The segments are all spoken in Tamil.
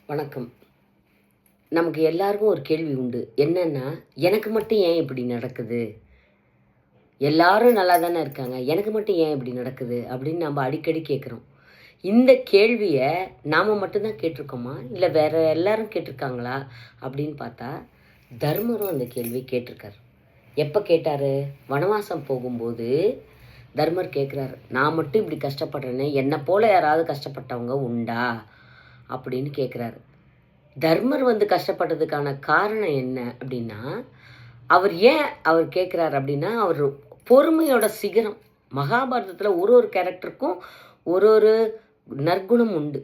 வணக்கம். நமக்கு எல்லாருக்கும் ஒரு கேள்வி உண்டு. என்னன்னா, எனக்கு மட்டும் ஏன் இப்படி நடக்குது? எல்லாரும் நல்லா தானே இருக்காங்க. எனக்கு மட்டும் ஏன் இப்படி நடக்குது? அப்படின்னு நம்ம அடிக்கடி கேட்குறோம். இந்த கேள்விய நாம மட்டும் தான் கேட்டுருக்கோமா? இல்ல வேற எல்லாரும் கேட்டுருக்காங்களா? அப்படின்னு பார்த்தா, தர்மரும் அந்த கேள்விய கேட்டிருக்காரு. எப்ப கேட்டாரு? வனவாசம் போகும்போது தர்மர் கேட்குறாரு. நான் மட்டும் இப்படி கஷ்டப்படுறேனே, என்ன போல யாராவது கஷ்டப்பட்டவங்க உண்டா? அப்படின்னு கேட்குறாரு. தர்மர் வந்து கஷ்டப்பட்டதுக்கான காரணம் என்ன அப்படின்னா, அவர் கேட்குறாரு அப்படின்னா, அவர் பொறுமையோட சிகரம். மகாபாரதத்தில் ஒரு ஒரு கேரக்டருக்கும் ஒரு ஒரு நற்குணம் உண்டு.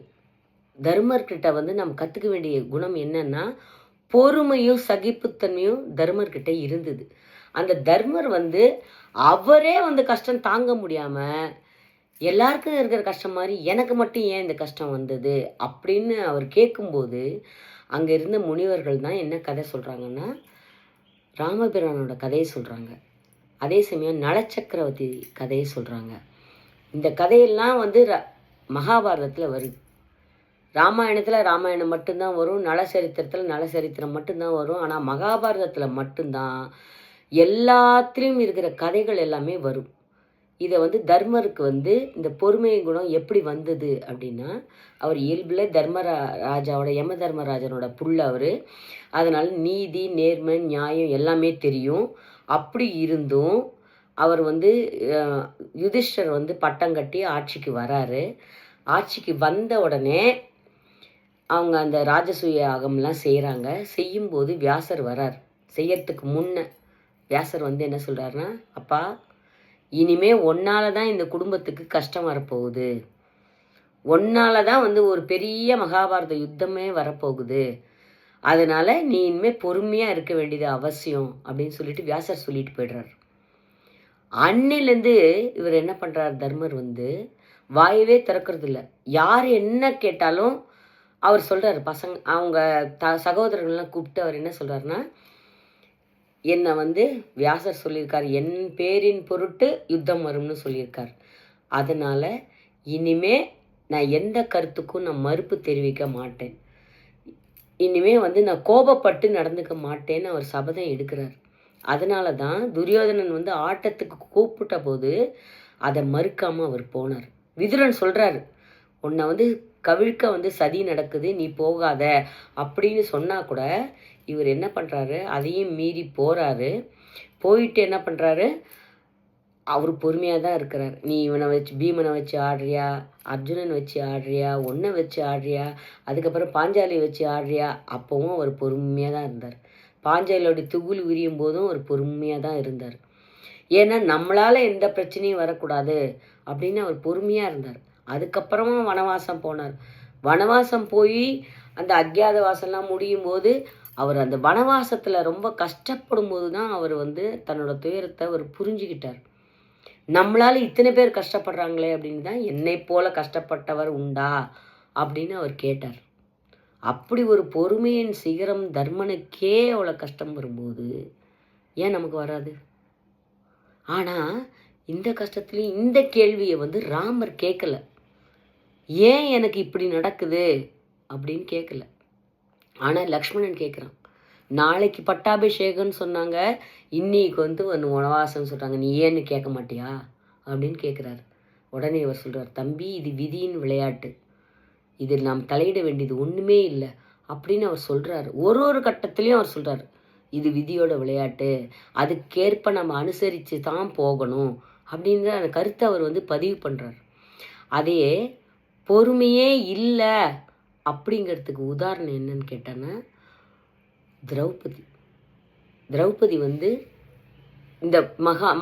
தர்மர்கிட்ட வந்து நம்ம கற்றுக்க வேண்டிய குணம் என்னன்னா, பொறுமையும் சகிப்புத்தன்மையும் தர்மர்கிட்ட இருந்தது. அந்த தர்மர் வந்து அவரே வந்து கஷ்டம் தாங்க முடியாமல் எல்லாருக்கும் இருக்கிற கஷ்டம் மாதிரி எனக்கு மட்டும் ஏன் இந்த கஷ்டம் வந்தது அப்படின்னு அவர் கேட்கும்போது அங்கே இருந்த முனிவர்கள் தான் என்ன கதை சொல்கிறாங்கன்னா, ராமபிரானோட கதையை சொல்கிறாங்க. அதே சமயம் நலச்சக்கரவர்த்தி கதையை சொல்கிறாங்க. இந்த கதையெல்லாம் வந்து மகாபாரதத்தில் வருது. ராமாயணத்தில் ராமாயணம் மட்டும்தான் வரும், நலசரித்திரத்தில் நலசரித்திரம் மட்டும்தான் வரும். ஆனால் மகாபாரதத்தில் மட்டும்தான் எல்லாத்துலேயும் இருக்கிற கதைகள் எல்லாமே வரும். இதை வந்து தர்மருக்கு வந்து இந்த பொறுமை குணம் எப்படி வந்தது அப்படின்னா, அவர் இயல்பில் ராஜாவோட யம தர்மராஜனோட புள்ள அவர். அதனால் நீதி நேர்மை நியாயம் எல்லாமே தெரியும். அப்படி இருந்தும் அவர் வந்து யுதிஷ்டர் வந்து பட்டம் கட்டி ஆட்சிக்கு வராரு. ஆட்சிக்கு வந்த உடனே அவங்க அந்த ராஜசூய யாகம்லாம் செய்கிறாங்க. செய்யும்போது வியாசர் வரார். செய்யறதுக்கு முன்ன வியாசர் வந்து என்ன சொல்கிறாருன்னா, அப்பா இனிமே ஒன்னால தான் இந்த குடும்பத்துக்கு கஷ்டம் வரப்போகுது, ஒன்னால தான் வந்து ஒரு பெரிய மகாபாரத யுத்தமே வரப்போகுது, அதனால நீ இனிமேல் பொறுமையாக இருக்க வேண்டியது அவசியம் அப்படின்னு சொல்லிட்டு வியாசர் சொல்லிட்டு போய்டுறார். அன்னிலேருந்து இவர் என்ன பண்ணுறார், தர்மர் வந்து வாயவே திறக்கிறது இல்லை. யார் என்ன கேட்டாலும் அவர் சொல்கிறார். அவங்க சகோதரர்கள்லாம் கூப்பிட்டு அவர் என்ன சொல்கிறாருன்னா, என்னை வந்து வியாசர் சொல்லியிருக்கார், என் பேரின் பொருட்டு யுத்தம் வரும்னு சொல்லியிருக்கார். அதனால் இனிமே நான் எந்த கருத்துக்கும் நான் மறுப்பு தெரிவிக்க மாட்டேன், இனிமே வந்து நான் கோபப்பட்டு நடந்துக்க மாட்டேன்னு அவர் சபதம் எடுக்கிறார். அதனால தான் துரியோதனன் வந்து ஆட்டத்துக்கு கூப்பிட்ட போது அதை மறுக்காமல் அவர் போனார். விதுரன் சொல்கிறாரு, உன்னை வந்து கவிழ்க்க வந்து சதி நடக்குது, நீ போகாத அப்படின்னு சொன்னால் கூட இவர் என்ன பண்ணுறாரு, அதையும் மீறி போகிறாரு. போயிட்டு என்ன பண்ணுறாரு, அவர் பொறுமையாக தான் இருக்கிறார். நீ இவனை வச்சு பீமனை வச்சு ஆடுறியா, அர்ஜுனன் வச்சு ஆடுறியா, ஒன்றை வச்சு ஆடுறியா, அதுக்கப்புறம் பாஞ்சாலி வச்சு ஆடுறியா, அப்போவும் அவர் பொறுமையாக தான் இருந்தார். பாஞ்சாலியோடைய துகுல் உரியும் போதும் அவர் பொறுமையாக தான் இருந்தார். ஏன்னா நம்மளால் எந்த பிரச்சனையும் வரக்கூடாது அப்படின்னு அவர் பொறுமையாக இருந்தார். அதுக்கப்புறமா வனவாசம் போனார். வனவாசம் போய் அந்த அக்ஞாத வாசம்லாம் முடியும் போது அவர் அந்த வனவாசத்தில் ரொம்ப கஷ்டப்படும் போது தான் அவர் வந்து தன்னோட துயரத்தை அவர் புரிஞ்சுக்கிட்டார். நம்மளால் இத்தனை பேர் கஷ்டப்படுறாங்களே அப்படின்னு தான் என்னை போல கஷ்டப்பட்டவர் உண்டா அப்படின்னு அவர் கேட்டார். அப்படி ஒரு பொறுமையின் சிகரம் தர்மனுக்கே அவ்வளோ கஷ்டம் வரும்போது ஏன் நமக்கு வராது? ஆனால் இந்த கஷ்டத்துலேயும் இந்த கேள்வியை வந்து ராமர் கேட்கல. ஏன் எனக்கு இப்படி நடக்குது அப்படின்னு கேட்கல. ஆனால் லக்ஷ்மணன் கேட்குறான். நாளைக்கு பட்டாபிஷேகம்னு சொன்னாங்க, இன்னைக்கு வந்து ஒன்று வனவாசம்னு சொல்கிறாங்க, நீ ஏன்னு கேட்க மாட்டியா அப்படின்னு கேட்குறாரு. உடனே இவர் சொல்கிறார், தம்பி இது விதியின் விளையாட்டு, இதில் நாம் தலையிட வேண்டியது ஒன்றுமே இல்லை அப்படின்னு அவர் சொல்கிறார். ஒரு ஒரு கட்டத்துலேயும் அவர் சொல்கிறார், இது விதியோட விளையாட்டு, அதுக்கேற்ப நம்ம அனுசரித்து தான் போகணும் அப்படின்ற அந்த கருத்தை அவர் வந்து பதிவு பண்ணுறார். அதே பொறுமையே இல்லை அப்படிங்கிறதுக்கு உதாரணம் என்னன்னு கேட்டேன்னா, திரௌபதி வந்து இந்த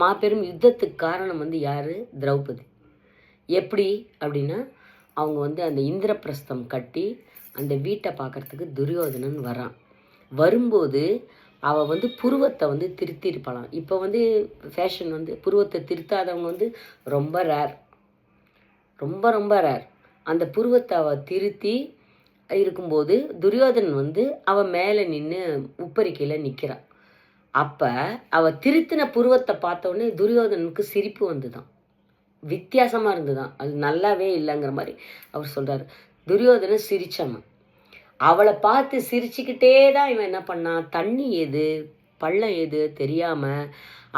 மாபெரும் யுத்தத்துக்கு காரணம் வந்து யார்? திரௌபதி. எப்படி அப்படின்னா, அவங்க வந்து அந்த இந்திரபிரஸ்தம் கட்டி அந்த வீட்டை பார்க்குறதுக்கு துரியோதனன் வரான். வரும்போது அவள் வந்து புருவத்தை வந்து திருத்திருப்பாளாம். இப்போ வந்து ஃபேஷன் வந்து புருவத்தை திருத்தாதவங்க வந்து ரொம்ப ரேர், ரொம்ப ரொம்ப ரேர். அந்த புருவத்தை அவள் திருத்தி இருக்கும்போது துரியோதனன் வந்து அவள் மேலே நின்று உப்பரிக்கையில் நிற்கிறான். அப்போ அவள் திருத்தின புருவத்தை பார்த்தோன்னே துரியோதனனுக்கு சிரிப்பு வந்துதான், வித்தியாசமாக இருந்துதான், அது நல்லாவே இல்லைங்கிற மாதிரி அவர் சொல்கிறார். துரியோதனன் சிரிச்சான். அவளை பார்த்து சிரிச்சுக்கிட்டே தான் இவன் என்ன பண்ணான், தண்ணி எது பள்ளம் எது தெரியாமல்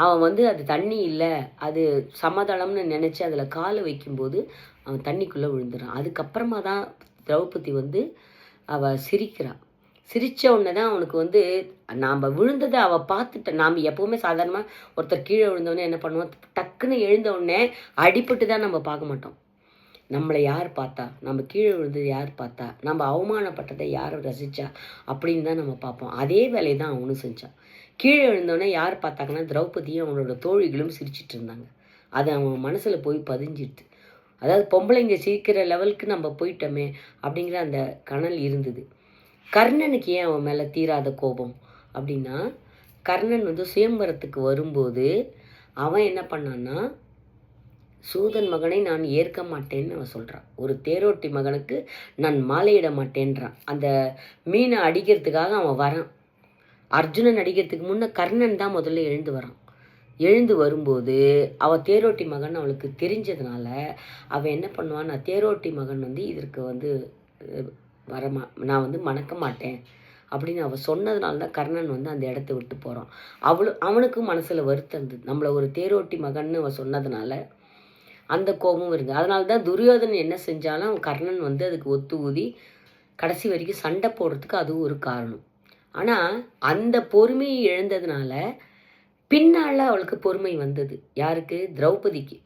அவன் வந்து அது தண்ணி இல்லை அது சமதளம்னு நினச்சி அதில் காலை வைக்கும்போது அவன் தண்ணிக்குள்ளே விழுந்துடான். அதுக்கப்புறமா தான் திரௌபதி வந்து அவள் சிரிக்கிறான். சிரித்த உடனே தான் அவனுக்கு வந்து நாம் விழுந்ததை அவள் பார்த்துட்ட. நாம் எப்போவுமே சாதாரணமாக ஒருத்தர் கீழே விழுந்தோடனே என்ன பண்ணுவோம், டக்குன்னு எழுந்த உடனே அடிபட்டு தான் நம்ம பார்க்க மாட்டோம். நம்மளை யார் பார்த்தா, நம்ம கீழே விழுந்தது யார் பார்த்தா, நம்ம அவமானப்பட்டதை யார் ரசித்தா அப்படின்னு தான் நம்ம பார்ப்போம். அதே வேலையை தான் அவனும் செஞ்சான். கீழே விழுந்தோடனே யார் பார்த்தாங்கன்னா திரௌபதியும் அவனோட தோழிகளும் சிரிச்சிட்டு இருந்தாங்க. அது அவன் மனசில் போய் பதிஞ்சிடுது. அதாவது பொம்பளைங்க சிரிக்கிற லெவலுக்கு நம்ம போயிட்டோமே அப்படிங்கிற அந்த கனல் இருந்தது. கர்ணனுக்கு ஏன் அவன் மேலே தீராத கோபம் அப்படின்னா, கர்ணன் வந்து சுயம்பரத்துக்கு வரும்போது அவன் என்ன பண்ணான்னா, சூதன் மகனை நான் ஏற்க மாட்டேன்னு அவன் சொல்கிறான். ஒரு தேரோட்டி மகனுக்கு நான் மாலையிட மாட்டேன்றான். அந்த மீனை அடிக்கிறதுக்காக அவன் வரான். அர்ஜுனன் அடிக்கிறதுக்கு முன்னே கர்ணன் தான் முதல்ல எழுந்து வரான். எழுந்து வரும்போது அவள் தேரோட்டி மகன் அவளுக்கு தெரிஞ்சதுனால அவள் என்ன பண்ணுவான், நான் தேரோட்டி மகன் வந்து இதற்கு வந்து நான் வந்து மணக்க மாட்டேன் அப்படின்னு அவள் சொன்னதுனால தான் கர்ணன் வந்து அந்த இடத்த விட்டு போகிறான். அவனுக்கும் மனசில் வருத்தம் இருந்தது. நம்மளை ஒரு தேரோட்டி மகன்னு அவள் சொன்னதுனால அந்த கோபமும் இருந்தது. அதனால தான் துரியோதனன் என்ன செஞ்சாலும் அவன் கர்ணன் வந்து அதுக்கு ஒத்து ஊதி கடைசி வரைக்கும் சண்டை போடுறதுக்கு அதுவும் ஒரு காரணம். ஆனால் அந்த பொறுமையை இழந்ததுனால பின்னால் அவளுக்கு பொறுமை வந்தது. யாருக்கு? திரௌபதிக்கு.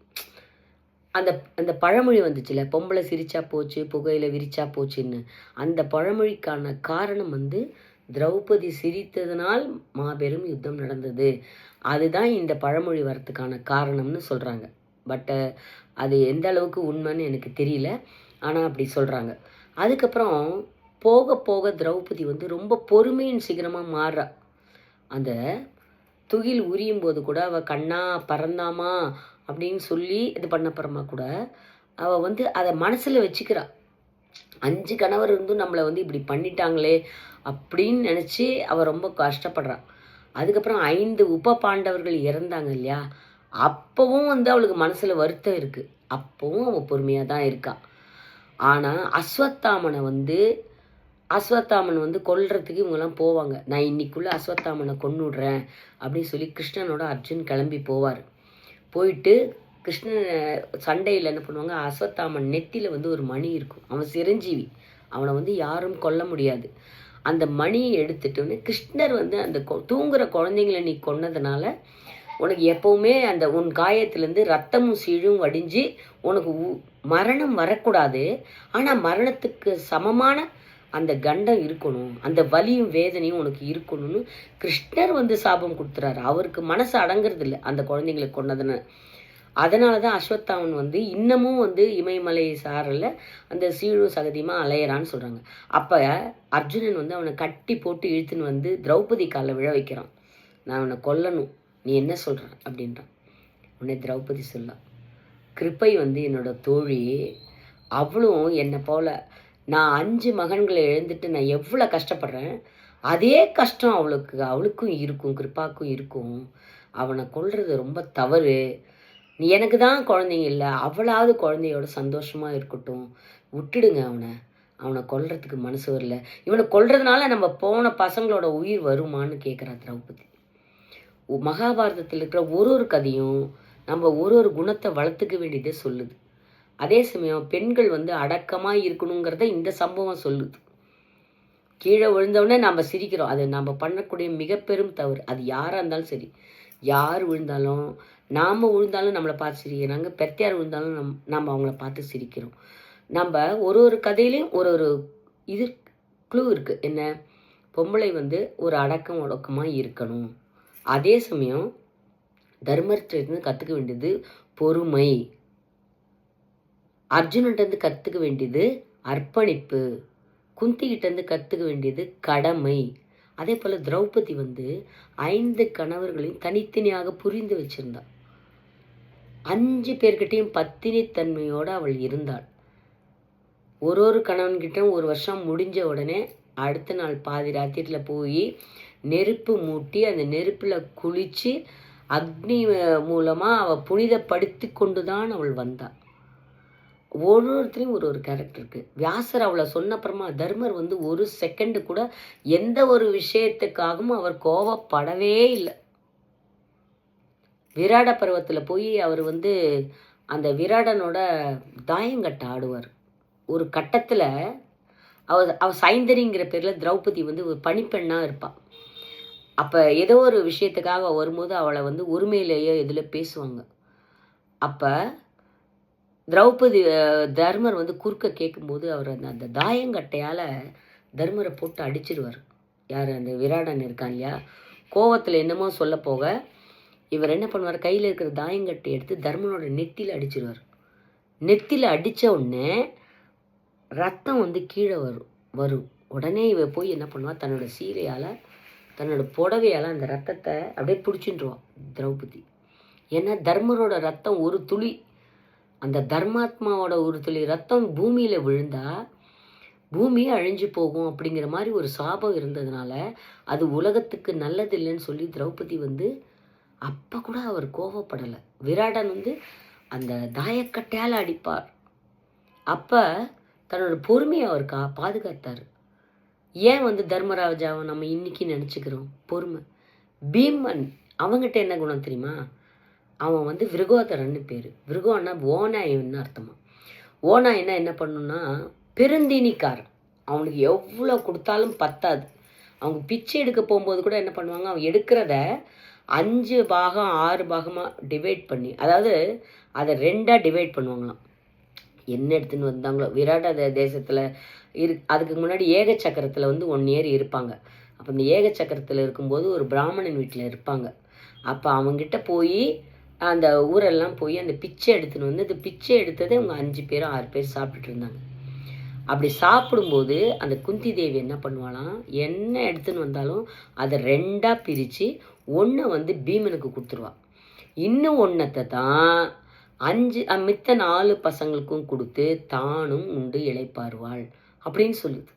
அந்த அந்த பழமொழி வந்துச்சுல, பொம்பளை சிரிச்சா போச்சு புகையில விரிச்சா போச்சுன்னு. அந்த பழமொழிக்கான காரணம் வந்து திரௌபதி சிரித்ததுனால் மாபெரும் யுத்தம் நடந்தது. அதுதான் இந்த பழமொழி வரத்துக்கான காரணம்னு சொல்கிறாங்க. பட்டு அது எந்த அளவுக்கு உண்மைன்னு எனக்கு தெரியல. ஆனால் அப்படி சொல்கிறாங்க. அதுக்கப்புறம் போக போக திரௌபதி வந்து ரொம்ப பொறுமையின் சிகரமாக மாறுறா. அந்த துகில் உரியும் போது கூட அவள் கண்ணா பறந்தாமா அப்படின்னு சொல்லி இது பண்ணப்புறமா கூட அவள் வந்து அதை மனசில் வச்சுக்கிறா. 5 கணவர் இருந்தும் நம்மளை வந்து இப்படி பண்ணிட்டாங்களே அப்படின்னு நினச்சி அவள் ரொம்ப கஷ்டப்படுறாள். அதுக்கப்புறம் 5 உப பாண்டவர்கள் இறந்தாங்க இல்லையா, அப்போவும் வந்து அவளுக்கு மனசில் வருத்தம் இருக்குது. அப்போவும் அவள் பொறுமையாக தான் இருக்கா. ஆனால் அஸ்வத்தாமனை வந்து கொல்றதுக்கு இவங்கெல்லாம் போவாங்க. நான் இன்னைக்குள்ளே அஸ்வத்தாமனை கொன்னுடுறேன் அப்படின்னு சொல்லி கிருஷ்ணனோட அர்ஜுன் கிளம்பி போவார். போயிட்டு கிருஷ்ணன் சண்டையில் என்ன பண்ணுவாங்க, அஸ்வத்தாமன் நெத்தியில் வந்து ஒரு மணி இருக்கும். அவன் சிரஞ்சீவி, அவனை வந்து யாரும் கொல்ல முடியாது. அந்த மணியை எடுத்துட்டோன்னு கிருஷ்ணர் வந்து அந்த தூங்குற குழந்தைங்கள நீ கொன்னதுனால உனக்கு எப்போவுமே அந்த உன் காயத்துலேருந்து ரத்தமும் சீழும் வடிஞ்சு உனக்கு மரணம் வரக்கூடாது. ஆனால் மரணத்துக்கு சமமான அந்த கண்டம் இருக்கணும், அந்த வலியும் வேதனையும் உனக்கு இருக்கணும்னு கிருஷ்ணர் வந்து சாபம் கொடுத்துறாரு. அவருக்கு மனசு அடங்கிறது இல்லை அந்த குழந்தைங்களை கொன்னதுன்னு. அதனால தான் அஸ்வத்தாமன் வந்து இன்னமும் வந்து இமயமலை சாரில் அந்த சீழும் சகதியமாக அலையிறான்னு சொல்கிறாங்க. அப்போ அர்ஜுனன் வந்து அவனை கட்டி போட்டு இழுத்துன்னு வந்து திரௌபதி காலில் விழ வைக்கிறான். நான் அவனை கொல்லணும், நீ என்ன சொல்கிற அப்படின்றான். உடனே திரௌபதி சொல்ல, கிருப்பை வந்து என்னோட தோழி, அவளும் என்னை போல் நான் 5 மகன்களை எழுந்துட்டு நான் எவ்வளோ கஷ்டப்படுறேன் அதே கஷ்டம் அவளுக்கும் இருக்கும், கிருப்பாக்கும் இருக்கும். அவனை கொல்றது ரொம்ப தவறு. நீ எனக்கு தான் குழந்தைங்க இல்லை, அவளாவது குழந்தையோட சந்தோஷமாக இருக்கட்டும், விட்டுடுங்க அவனை கொல்றதுக்கு மனசு வரல. இவனை கொல்றதுனால நம்ம போன பசங்களோட உயிர் வருமானு கேட்குறா திரௌபதி. மகாபாரதத்தில் இருக்கிற ஒரு கதையும் நம்ம ஒரு குணத்தை வளர்த்துக்க வேண்டியதே சொல்லுது. அதே சமயம் பெண்கள் வந்து அடக்கமாக இருக்கணுங்கிறத இந்த சம்பவம் சொல்லுது. கீழே விழுந்தவுடனே நம்ம சிரிக்கிறோம், அது நம்ம பண்ணக்கூடிய மிக பெரும் தவறு. அது யாராக இருந்தாலும் சரி, யார் விழுந்தாலும் நாம் விழுந்தாலும் நம்மளை பார்த்து சிரிக்கிறாங்க, பெத்தியார் விழுந்தாலும் நம்ம அவங்கள பார்த்து சிரிக்கிறோம். நம்ம ஒரு கதையிலையும் ஒரு இது க்ளூ இருக்குது. என்ன? பொம்பளை வந்து ஒரு அடக்கம் ஒடுக்கமாக இருக்கணும். அதே சமயம் தர்மர்கிட்டேருந்து கற்றுக்க வேண்டியது பொறுமை, அர்ஜுனன்ட்டு கற்றுக்க வேண்டியது அர்ப்பணிப்பு, குந்திகிட்டேருந்து கற்றுக்க வேண்டியது கடமை. அதே போல் திரௌபதி வந்து 5 கணவர்களையும் தனித்தனியாக புரிந்து வச்சிருந்தா. 5 பேர்கிட்டையும் பத்தினித்தன்மையோடு அவள் இருந்தாள். ஒரு கணவன்கிட்ட 1 வருஷம் முடிஞ்ச உடனே அடுத்த நாள் பாதி ராத்திரியில் போய் நெருப்பு மூட்டி அந்த நெருப்பில் குளித்து அக்னி மூலமாக அவள் புனிதப்படுத்தி கொண்டு தான் அவள் வந்தாள். ஒவ்வொருத்தரையும் ஒரு ஒரு கேரக்டர் இருக்குது. வியாசர் அவளை சொன்னப்புறமா தர்மர் வந்து ஒரு செகண்டு கூட எந்த ஒரு விஷயத்துக்காகவும் அவர் கோவப்படவே இல்லை. விராட பருவத்தில் போய் அவர் வந்து அந்த விராடனோட தாயங்கட்ட ஆடுவார். ஒரு கட்டத்தில் அவ சைந்தரிங்கிற பேரில் திரௌபதி வந்து ஒரு பணிப்பெண்ணாக இருப்பாள். அப்போ ஏதோ ஒரு விஷயத்துக்காக வரும்போது அவளை வந்து உரிமையிலேயோ இதில் பேசுவாங்க. அப்போ திரௌபதி தர்மர் வந்து குறுக்க கேட்கும்போது அவர் அந்த தாயங்கட்டையால் தர்மரை போட்டு அடிச்சிருவார். யார் அந்த விராடன் இருக்கான் இல்லையா, கோவத்தில் என்னமோ சொல்ல போக இவர் என்ன பண்ணுவார், கையில் இருக்கிற தாயங்கட்டை எடுத்து தர்மனோட நெத்தியில் அடிச்சிருவார். நெத்தியில் அடித்த உடனே ரத்தம் வந்து கீழே வரும். உடனே இவ போய் என்ன பண்ணுவாள், தன்னோட சீரையால் தன்னோட புடவையால் அந்த ரத்தத்தை அப்படியே பிடிச்சின்றுவான் திரௌபதி. ஏன்னா தர்மரோட ரத்தம் ஒரு துளி, அந்த தர்மாத்மாவோட ஒரு துளி ரத்தம் பூமியில் விழுந்தா பூமியே அழிஞ்சு போகும் அப்படிங்கிற மாதிரி ஒரு சாபம் இருந்ததுனால அது உலகத்துக்கு நல்லது இல்லைன்னு சொல்லி திரௌபதி வந்து அப்போ கூட அவர் கோவப்படலை. விராடன் வந்து அந்த தாயக்கட்டையால் அடிப்பார். அப்போ தன்னோட பொறுமையை அவர் பாதுகாத்தார். ஏன் வந்து தர்மராஜாவை நம்ம இன்னைக்கு நினச்சிக்கிறோம், பொறுமை. பீமன் அவங்ககிட்ட என்ன குணம் தெரியுமா, அவன் வந்து விருகோதரன்னு பேர். விருகோன்னா ஓநாயின்னு அர்த்தமா. ஓநாயின்னா என்ன பண்ணுன்னா பெருந்தீனிக்காரன். அவனுக்கு எவ்வளோ கொடுத்தாலும் பத்தாது. அவங்க பிச்சை எடுக்க போகும்போது கூட என்ன பண்ணுவாங்க, அவன் எடுக்கிறத 5 பாகம் 6 பாகமாக டிவைட் பண்ணி, அதாவது அதை 2ஆக டிவைட் பண்ணுவாங்களாம். என்ன எடுத்துன்னு வந்தாங்களோ விராட தேசத்தில் அதுக்கு முன்னாடி ஏக சக்கரத்தில் வந்து 1 இயர் இருப்பாங்க. அப்போ இந்த ஏக சக்கரத்தில் இருக்கும்போது ஒரு பிராமணன் வீட்டில் இருப்பாங்க. அப்போ அவங்ககிட்ட போய் அந்த ஊரெல்லாம் போய் அந்த பிச்சை எடுத்துன்னு வந்து அந்த பிச்சை எடுத்ததை அவங்க 5 பேரும் 6 பேர் சாப்பிட்டுட்டு இருந்தாங்க. அப்படி சாப்பிடும்போது அந்த குந்தி தேவி என்ன பண்ணுவாளாம், என்ன எடுத்துன்னு வந்தாலும் அதை 2ஆக பிரித்து 1 வந்து பீமனுக்கு கொடுத்துருவாள். இன்னும் 1 தான் 5 மித்த 4 பசங்களுக்கும் கொடுத்து தானும் உண்டு இளைப்பாருவாள் அப்படின்னு சொல்லுது.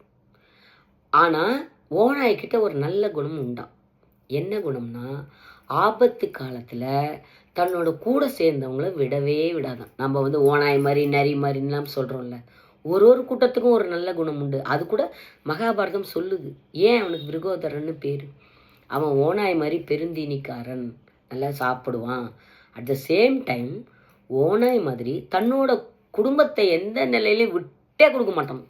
ஆனால் ஓநாய்கிட்ட ஒரு நல்ல குணம் உண்டாம். என்ன குணம்னா, ஆபத்து காலத்தில் தன்னோட கூட சேர்ந்தவங்கள விடவே விடாதான். நம்ம வந்து ஓநாய் மாதிரி நரி மாதிரிலாம் சொல்கிறோம்ல, ஒரு கூட்டத்துக்கும் ஒரு நல்ல குணம் உண்டு. அது கூட மகாபாரதம் சொல்லுது. ஏன் அவனுக்கு விருகோதரன்னு பேர், அவன் ஓநாய் மாதிரி பெருந்தீனிக்காரன், நல்லா சாப்பிடுவான். அட் த சேம் டைம் ஓநாய் மாதிரி தன்னோட குடும்பத்தை எந்த நிலையிலையும் விட்டே கொடுக்க மாட்டான்.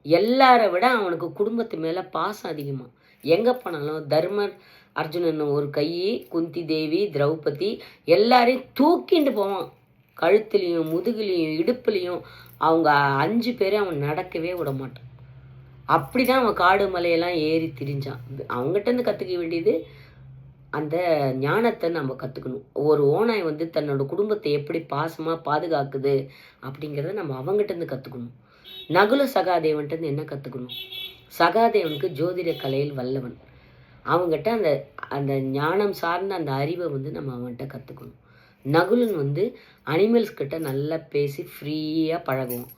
எல்லாரை விட அவனுக்கு குடும்பத்து மேலே பாசம் அதிகமாக. எங்கே போனாலும் தர்மர், அர்ஜுனன் ஒரு கை, குந்தி தேவி, திரௌபதி எல்லாரையும் தூக்கிண்டு போவான். கழுத்துலேயும் முதுகுலேயும் இடுப்புலேயும் அவங்க 5 பேரை அவன் நடக்கவே விட மாட்டான். அப்படி தான் அவன் காடு மலையெல்லாம் ஏறி திரிஞ்சான். அவங்ககிட்டருந்து கற்றுக்க வேண்டியது அந்த ஞானத்தை நம்ம கற்றுக்கணும். ஒரு ஓநாய் வந்து தன்னோட குடும்பத்தை எப்படி பாசமாக பாதுகாக்குது அப்படிங்கிறத நம்ம அவங்ககிட்டருந்து கற்றுக்கணும். நகுல சகாதேவன்ட்டு என்ன கற்றுக்கணும், சகாதேவனுக்கு ஜோதிட கலையில் வல்லவன். அவங்ககிட்ட அந்த அந்த ஞானம் சார்ந்த அந்த அறிவை வந்து நம்ம அவன்கிட்ட கற்றுக்கணும். நகுலன் வந்து அனிமல்ஸ் கிட்ட நல்லா பேசி ஃப்ரீயாக பழகுவோம்.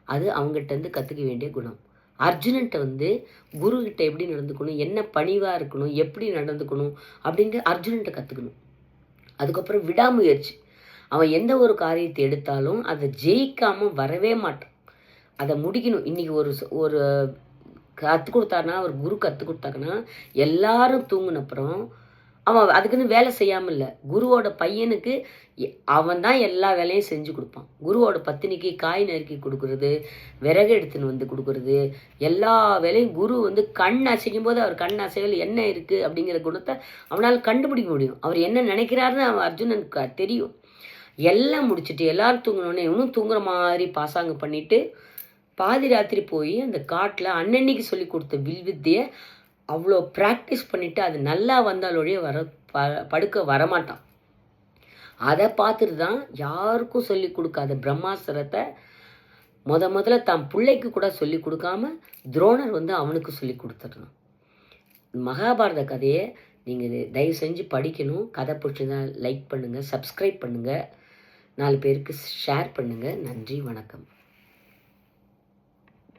அது அவங்ககிட்டருந்து கற்றுக்க வேண்டிய குணம். அர்ஜுனன்ட்ட வந்து குருக்கிட்ட எப்படி நடந்துக்கணும், என்ன பணிவாக இருக்கணும், எப்படி நடந்துக்கணும் அப்படின்ட்டு அர்ஜுனன்ட்ட கற்றுக்கணும். அதுக்கப்புறம் விடாமுயற்சி. அவன் எந்த ஒரு காரியத்தை எடுத்தாலும் அதை ஜெயிக்காமல் வரவே மாட்டான், அதை முடிக்கணும். இன்றைக்கி ஒரு கற்றுக் கொடுத்தாருனா, ஒரு குரு கற்றுக் கொடுத்தாங்கன்னா எல்லாரும் தூங்கினப்புறம் அவன் அதுக்குன்னு வேலை செய்யாமல் இல்லை, குருவோட பையனுக்கு அவன் தான் எல்லா வேலையும் செஞ்சு கொடுப்பான். குருவோட பத்தினிக்கு காய் நறுக்கி கொடுக்குறது, விறகு எடுத்துன்னு வந்து கொடுக்குறது, எல்லா வேலையும் குரு வந்து கண் அசைக்கும் போது அவர் கண் அசைகள் என்ன இருக்குது அப்படிங்கிற குணத்தை அவனால் கண்டுபிடிக்க முடியும். அவர் என்ன நினைக்கிறாருன்னு அவன் அர்ஜுனனுக்கு தெரியும். எல்லாம் முடிச்சுட்டு எல்லாரும் தூங்கினோடனே இவனும் தூங்குற மாதிரி பாசாங்க பண்ணிவிட்டு பாதி ராத்திரி போய் அந்த காட்டில் அன்னன்னைக்கு சொல்லி கொடுத்த வில்வித்தையை அவ்வளோ ப்ராக்டிஸ் பண்ணிவிட்டு அது நல்லா வந்தாலோடைய படுக்க வரமாட்டான். அதை பார்த்துட்டு தான் யாருக்கும் சொல்லி கொடுக்காத பிரம்மாஸ்திரத்தை முதல்ல தான் பிள்ளைக்கு கூட சொல்லி கொடுக்காம துரோணர் வந்து அவனுக்கு சொல்லி கொடுத்துட்றான். மகாபாரத கதையை நீங்கள் தயவு செஞ்சு படிக்கணும். கதை பிடிச்சதான் லைக் பண்ணுங்கள், சப்ஸ்கிரைப் பண்ணுங்கள், 4 பேருக்கு ஷேர் பண்ணுங்கள். நன்றி, வணக்கம்.